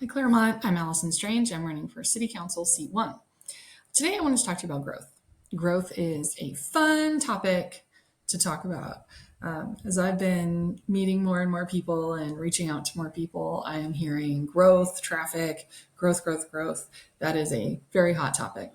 Hi, Claremont. I'm Allison Strange. I'm running for City Council seat 1. Today, I want to talk to you about growth. Growth is a fun topic to talk about. As I've been meeting more and more people and reaching out to more people, I am hearing growth, traffic, growth, growth, growth. That is a very hot topic.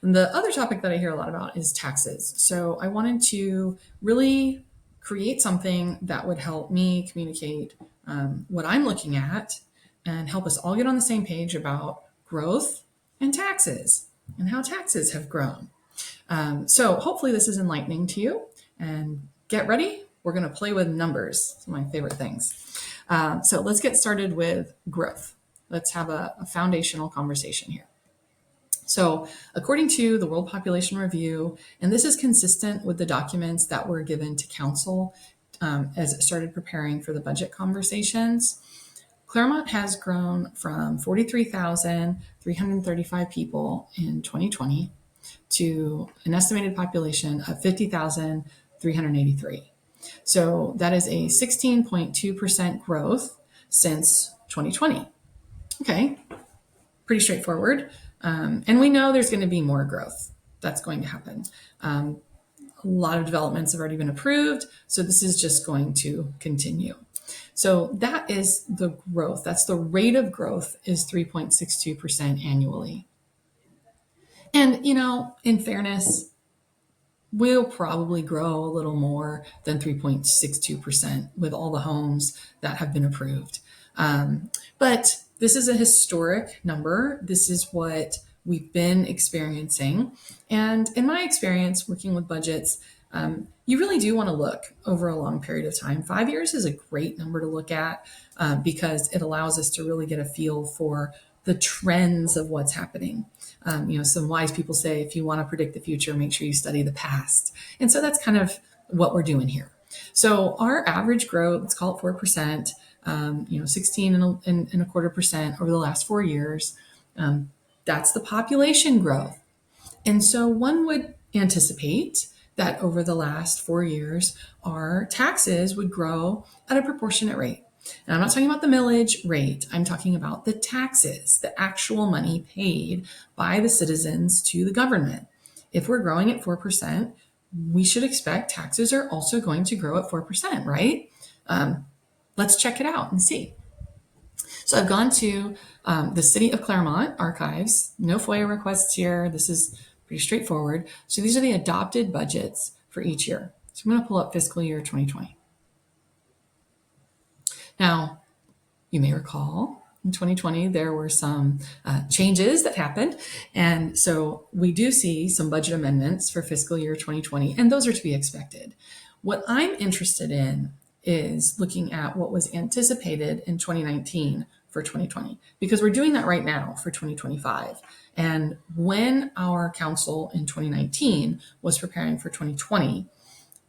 And the other topic that I hear a lot about is taxes. So I wanted to really create something that would help me communicate what I'm looking at and help us all get on the same page about growth and taxes and how taxes have grown. So hopefully this is enlightening to you. And get ready. We're going to play with numbers. It's my favorite things. So let's get started with growth. Let's have a foundational conversation here. So according to the World Population Review, and this is consistent with the documents that were given to council as it started preparing for the budget conversations, Claremont has grown from 43,335 people in 2020 to an estimated population of 50,383. So that is a 16.2% growth since 2020. Okay, pretty straightforward. And we know there's going to be more growth. That's going to happen. A lot of developments have already been approved, so this is just going to continue. So that is the growth. That's the rate of growth is 3.62% annually. And, in fairness, we'll probably grow a little more than 3.62% with all the homes that have been approved. But this is a historic number. This is what we've been experiencing. And in my experience working with budgets, you really do want to look over a long period of time. 5 years is a great number to look at because it allows us to really get a feel for the trends of what's happening. Some wise people say, if you want to predict the future, make sure you study the past. And so that's kind of what we're doing here. So our average growth, let's call it 4%, 16.25% over the last 4 years. That's the population growth. And so one would anticipate that over the last 4 years, our taxes would grow at a proportionate rate. And I'm not talking about the millage rate. I'm talking about the taxes, the actual money paid by the citizens to the government. If we're growing at 4%, we should expect taxes are also going to grow at 4%, right? Let's check it out and see. So I've gone to the City of Claremont archives. No FOIA requests here. This is pretty straightforward. So these are the adopted budgets for each year. So I'm going to pull up fiscal year 2020. Now, you may recall in 2020, there were some changes that happened. And so we do see some budget amendments for fiscal year 2020, and those are to be expected. What I'm interested in is looking at what was anticipated in 2019 for 2020, because we're doing that right now for 2025. And when our council in 2019 was preparing for 2020,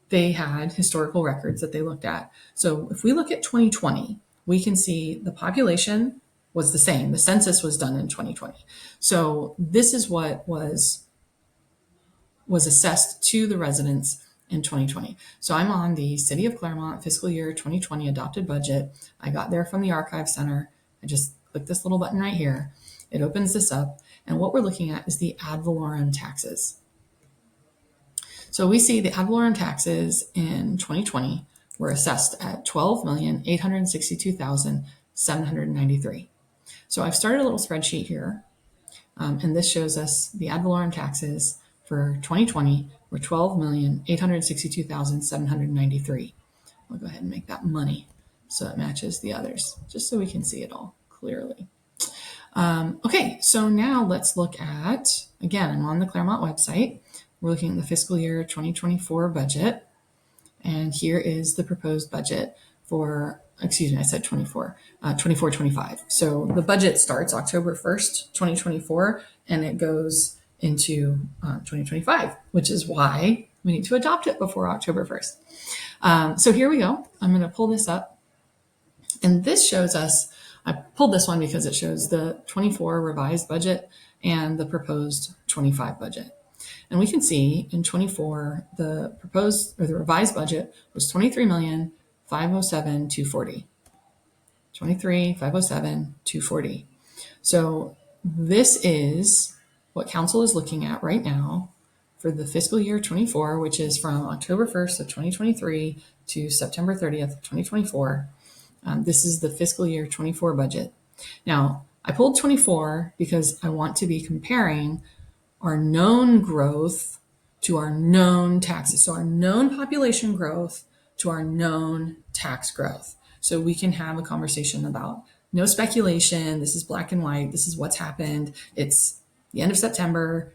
they had historical records that they looked at. So if we look at 2020, we can see the population was the same. The census was done in 2020. So this is what was assessed to the residents in 2020. So I'm on the City of Claremont fiscal year 2020 adopted budget. I got there from the Archive Center. I just click this little button right here. It opens this up. And what we're looking at is the ad valorem taxes. So we see the ad valorem taxes in 2020 were assessed at $12,862,793. So I've started a little spreadsheet here, and this shows us the ad valorem taxes for 2020 were $12,862,793. I'll go ahead and make that money so it matches the others, just so we can see it all clearly. Okay, so now let's look at, again, I'm on the Claremont website. We're looking at the fiscal year 2024 budget. And here is the proposed budget for, excuse me, I said 24-25. So the budget starts October 1st, 2024, and it goes into 2025, which is why we need to adopt it before October 1st. So here we go. I'm going to pull this up. And this shows us, I pulled this one because it shows the 24 revised budget and the proposed 25 budget. And we can see in 24, the proposed or the revised budget was $23,507,240. $23,507,240. So this is what council is looking at right now for the fiscal year 24, which is from October 1st of 2023 to September 30th of 2024. This is the fiscal year 24 budget. Now, I pulled 24 because I want to be comparing our known growth to our known taxes. So our known population growth to our known tax growth. So we can have a conversation about no speculation. This is black and white. This is what's happened. It's the end of September.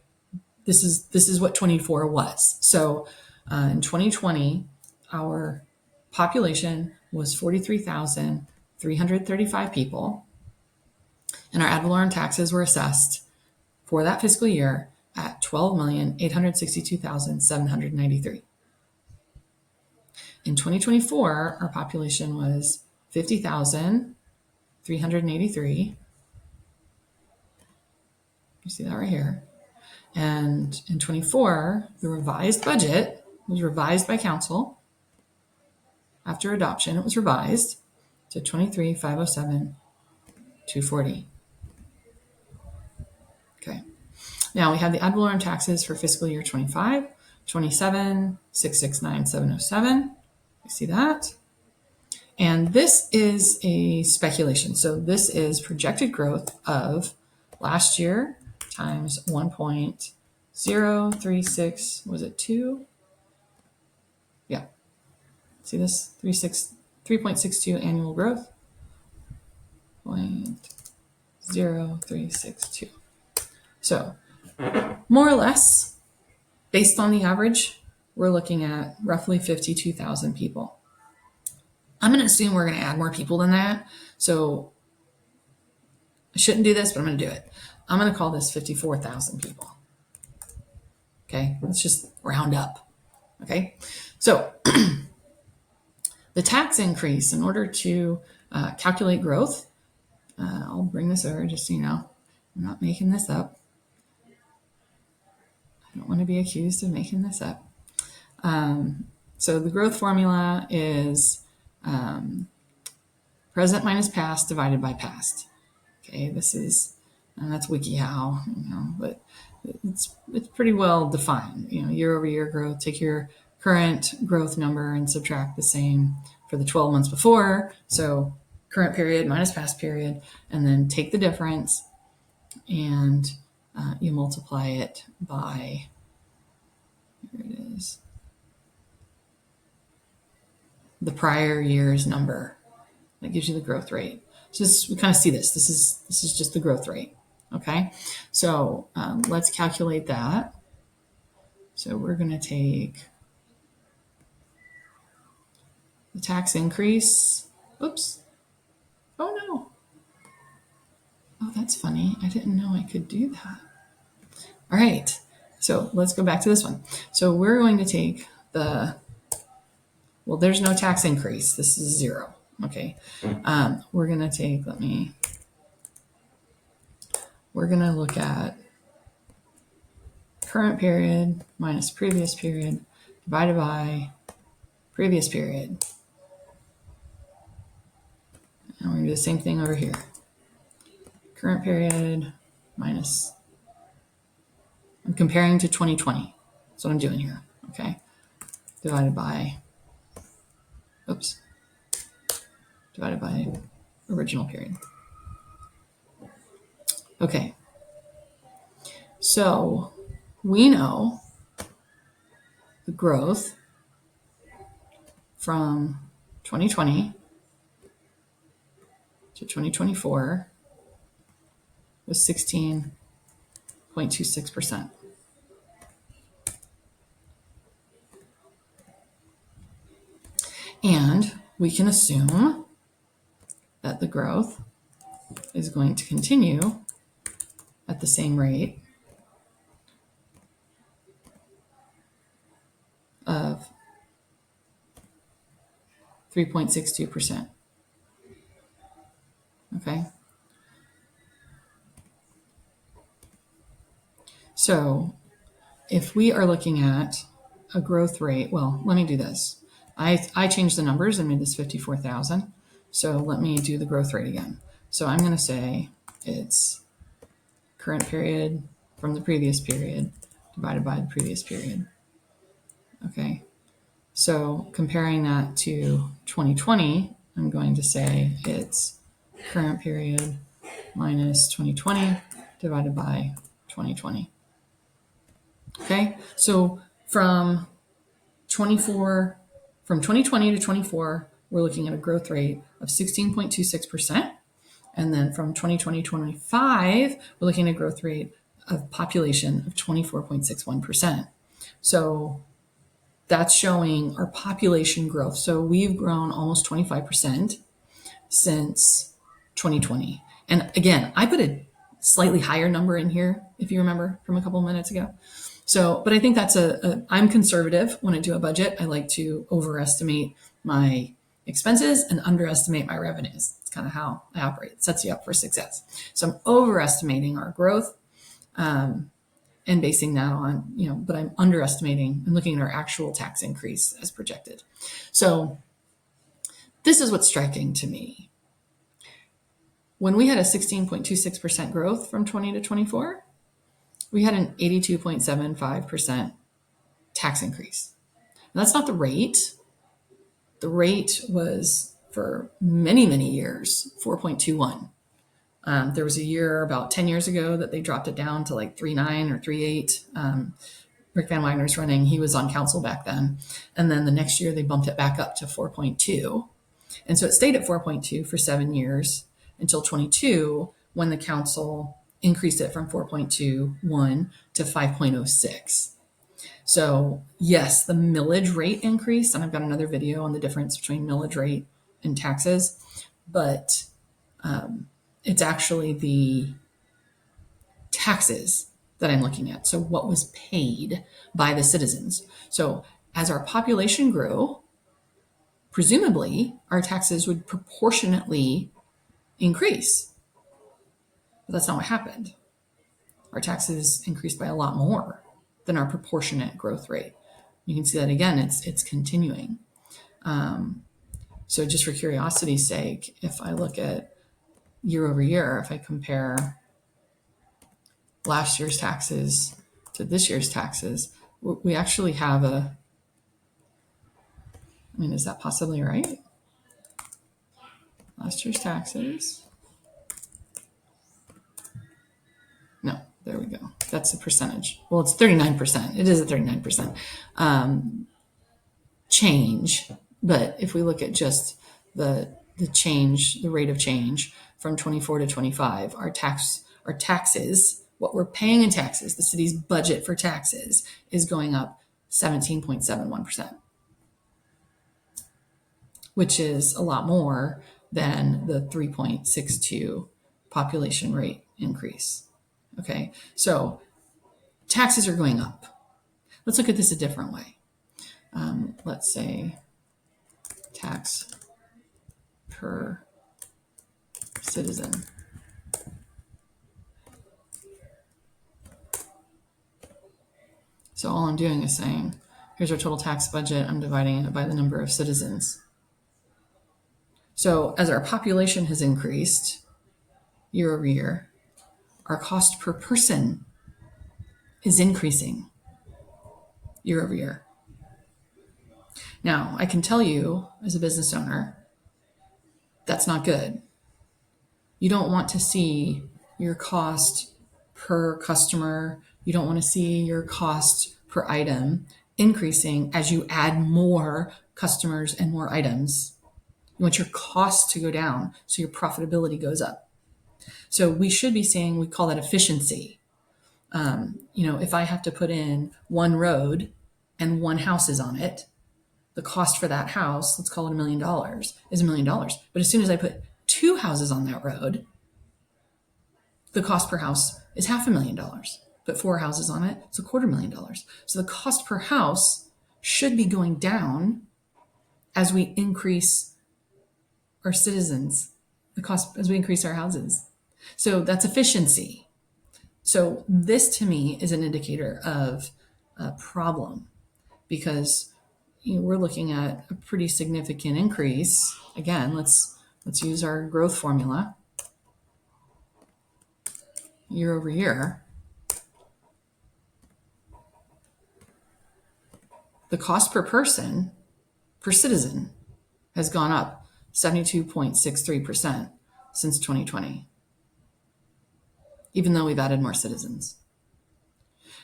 This is what 24 was. So in 2020, our population was 43,335 people, and our ad valorem taxes were assessed for that fiscal year at 12,862,793. In 2024, our population was 50,383. You see that right here. And in 24, the revised budget was revised by council. After adoption, it was revised to 23,507,240. Okay. Now we have the ad valorem taxes for fiscal year 25, 27,669,707. You see that? And this is a speculation. So this is projected growth of last year times 1.036, was it 2? Yeah. See this? 3.62 annual growth. 0.0362. So more or less, based on the average, we're looking at roughly 52,000 people. I'm going to assume we're going to add more people than that. So I shouldn't do this, but I'm going to do it. I'm going to call this 54,000 people. Okay, let's just round up. Okay, so the tax increase, in order to calculate growth, I'll bring this over just so you know, I'm not making this up. I don't want to be accused of making this up. So the growth formula is present minus past divided by past. Okay, this is, and that's WikiHow, but it's pretty well defined. Year over year growth. Take your current growth number and subtract the same for the 12 months before. So current period minus past period, and then take the difference and you multiply it by, here it is, the prior year's number. That gives you the growth rate. So we kind of see this. This is just the growth rate. Okay, so let's calculate that. So we're going to take the tax increase. Oops. Oh no. Oh, that's funny. I didn't know I could do that. All right. So let's go back to this one. So we're going to take well, there's no tax increase. This is 0. Okay. We're going to take, we're going to look at current period minus previous period divided by previous period. And we're going to do the same thing over here. Current period minus, I'm comparing to 2020. That's what I'm doing here. Okay. Divided by, divided by original period. Okay. So we know the growth from 2020 to 2024 was 16.26%. And we can assume that the growth is going to continue at the same rate of 3.62%. Okay. So if we are looking at a growth rate, well, let me do this. I changed the numbers and made this 54,000. So let me do the growth rate again. So I'm going to say it's current period from the previous period divided by the previous period. Okay, so comparing that to 2020, I'm going to say it's current period minus 2020 divided by 2020. Okay, so from 2020 to 24, we're looking at a growth rate of 16.26%. And then from 2020 to 25, we're looking at a growth rate of population of 24.61%. So that's showing our population growth. So we've grown almost 25% since 2020. And again, I put a slightly higher number in here, if you remember from a couple of minutes ago. So, but I think that's I'm conservative when I do a budget. I like to overestimate my expenses and underestimate my revenues. It's kind of how I operate. It sets you up for success. So I'm overestimating our growth and basing that on, but I'm underestimating and looking at our actual tax increase as projected. So this is what's striking to me. When we had a 16.26% growth from 20 to 24, we had an 82.75% tax increase. Now, that's not the rate. The rate was for many, many years, 4.21. There was a year about 10 years ago that they dropped it down to like 3.9 or 3.8. Rick Van Wagner's running. He was on council back then. And then the next year they bumped it back up to 4.2. And so it stayed at 4.2 for 7 years until 22, when the council increased it from 4.21 to 5.06. So yes, the millage rate increased, and I've got another video on the difference between millage rate and taxes, but it's actually the taxes that I'm looking at. So what was paid by the citizens. So as our population grew, presumably our taxes would proportionately increase. But that's not what happened. Our taxes increased by a lot more than our proportionate growth rate. You can see that again, it's continuing. So just for curiosity's sake, if I look at year over year, if I compare last year's taxes to this year's taxes, we actually have is that possibly right? Last year's taxes. No, there we go. That's the percentage. Well, it's 39%. It is a 39% change. But if we look at just the change, the rate of change from 24 to 25, our taxes, what we're paying in taxes, the city's budget for taxes is going up 17.71%, which is a lot more than the 3.62 population rate increase. Okay, so taxes are going up. Let's look at this a different way. Let's say tax per citizen. So all I'm doing is saying, here's our total tax budget. I'm dividing it by the number of citizens. So as our population has increased year over year, our cost per person is increasing year over year. Now, I can tell you as a business owner, that's not good. You don't want to see your cost per customer. You don't want to see your cost per item increasing as you add more customers and more items. You want your cost to go down so your profitability goes up. So we should be saying, we call that efficiency. If I have to put in one road and one house is on it, the cost for that house, let's call it $1 million, is $1 million. But as soon as I put two houses on that road, the cost per house is $500,000. Put four houses on it, it's $250,000. So the cost per house should be going down as we increase our citizens, the cost as we increase our houses. So that's efficiency. So this to me is an indicator of a problem, because we're looking at a pretty significant increase. Again, let's use our growth formula. year over year, the cost per person, per citizen, has gone up 72.63% since 2020, even though we've added more citizens.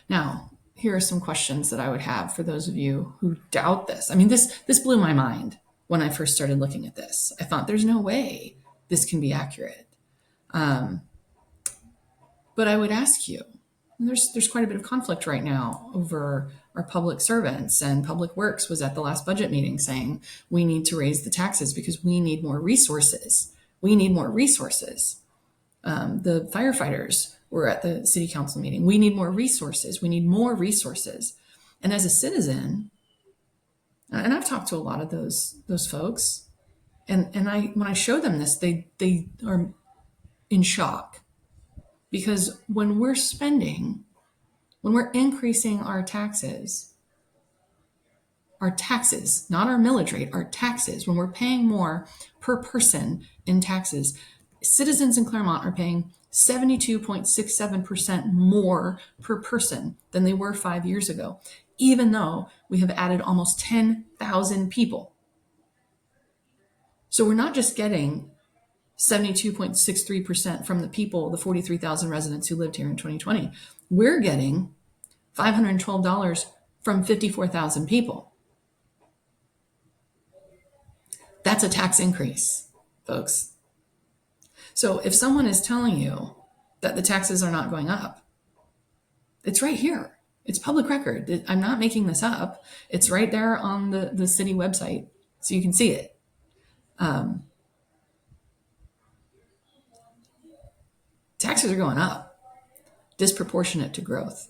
Now, here are some questions that I would have for those of you who doubt this. I mean, this blew my mind when I first started looking at this. I thought there's no way this can be accurate. But I would ask you, there's quite a bit of conflict right now over our public servants, and Public Works was at the last budget meeting saying we need to raise the taxes because we need more resources. We need more resources. The firefighters were at the city council meeting. We need more resources. We need more resources. And as a citizen, and I've talked to a lot of those folks, and when I show them this, they are in shock. Because when we're increasing our taxes, not our millage rate, our taxes, when we're paying more per person in taxes, citizens in Claremont are paying 72.67% more per person than they were 5 years ago, even though we have added almost 10,000 people. So we're not just getting 72.63% from the people, the 43,000 residents who lived here in 2020. We're getting $512 from 54,000 people. That's a tax increase, folks. So if someone is telling you that the taxes are not going up, it's right here. It's public record. I'm not making this up. It's right there on the city website, so you can see it. Taxes are going up, disproportionate to growth.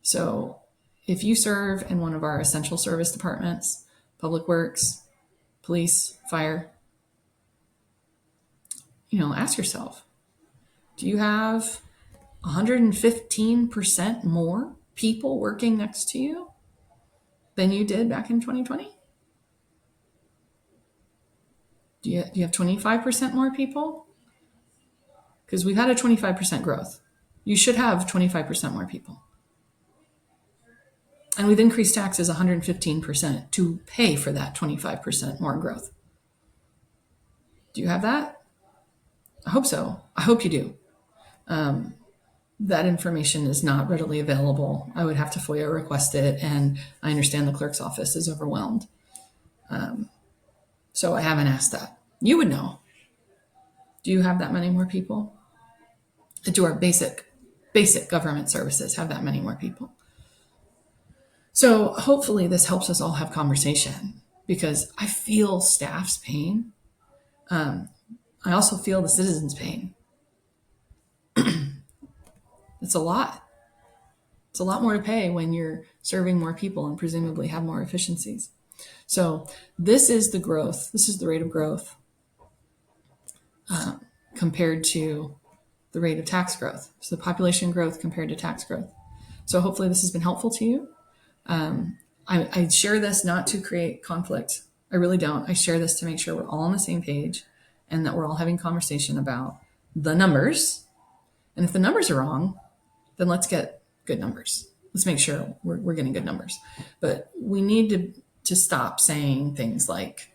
So if you serve in one of our essential service departments, Public Works, police, fire, ask yourself, do you have 115% more people working next to you than you did back in 2020? Do you have 25% more people? Because we've had a 25% growth. You should have 25% more people. And we've increased taxes 115% to pay for that 25% more growth. Do you have that? I hope so. I hope you do. That information is not readily available. I would have to FOIA request it, and I understand the clerk's office is overwhelmed. So I haven't asked that. You would know. Do you have that many more people? Do our basic government services have that many more people? So hopefully this helps us all have conversation, because I feel staff's pain. I also feel the citizens' pain. It's a lot. It's a lot more to pay when you're serving more people and presumably have more efficiencies. So this is the growth. This is the rate of growth compared to the rate of tax growth. So the population growth compared to tax growth. So hopefully this has been helpful to you. I share this not to create conflict. I really don't. I share this to make sure we're all on the same page and that we're all having conversation about the numbers. And if the numbers are wrong, then let's get good numbers. Let's make sure we're getting good numbers. But we need to stop saying things like,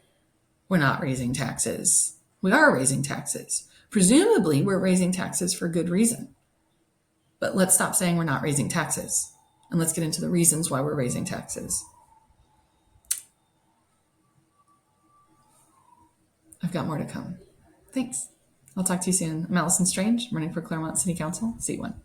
we're not raising taxes. We are raising taxes. Presumably, we're raising taxes for good reason. But let's stop saying we're not raising taxes. And let's get into the reasons why we're raising taxes. I've got more to come. Thanks. I'll talk to you soon. I'm Allison Strange. I'm running for Claremont City Council. See you one.